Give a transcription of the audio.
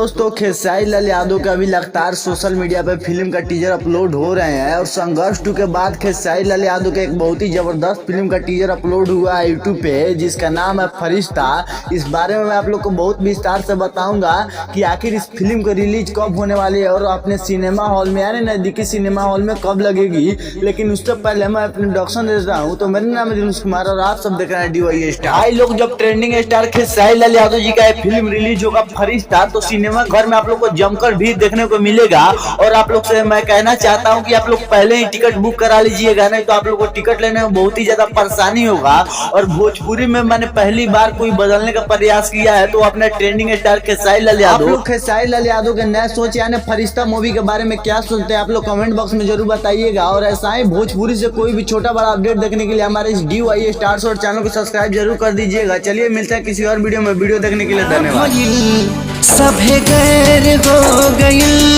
दोस्तों खेसारी लाल यादव का अभी लगातार सोशल मीडिया पे फिल्म का टीजर अपलोड हो रहे हैं और संघर्ष 2 के बाद खेसारी लाल यादव का एक बहुत ही जबरदस्त फिल्म का टीजर अपलोड हुआ है यूट्यूब पे, जिसका नाम है फरिश्ता। इस बारे में मैं आप लोग को बहुत विस्तार से बताऊंगा कि आखिर इस फिल्म को रिलीज कब होने वाली है और अपने सिनेमा हॉल में यानी नजदीकी सिनेमा हॉल में कब लगेगी। लेकिन उससे पहले मैं अपनी इंट्रोडक्शन दे रहा हूँ। तो मेरा नाम है दिनेश कुमार और आप सब देख रहे हैं DY स्टार। भाई लोग, जब ट्रेंडिंग स्टार खेसारी लाल यादव जी का फिल्म रिलीज होगा फरिश्ता, तो सिनेमा घर में आप लोग को जमकर भीड़ देखने को मिलेगा। और आप लोग से मैं कहना चाहता हूं कि आप लोग पहले ही टिकट बुक करा लीजिएगा, नहीं तो आप लोग को टिकट लेने में बहुत ही ज्यादा परेशानी होगा। और भोजपुरी में मैंने पहली बार कोई बदलने का प्रयास किया है, तो अपने ट्रेंडिंग स्टार खेसारी लाल यादव। आप लोग खेसारी लाल यादव के नए सोच यानी फरिश्ता मूवी के बारे में क्या सोचते हैं, आप लोग कमेंट बॉक्स में जरूर बताइएगा। और ऐसा ही भोजपुरी से कोई भी छोटा बड़ा अपडेट देखने के लिए हमारे इस DY स्टार्स और चैनल को सब्सक्राइब जरूर कर दीजिएगा। चलिए मिलते हैं किसी और वीडियो में। वीडियो देखने के लिए धन्यवाद। सभे गैर हो गई।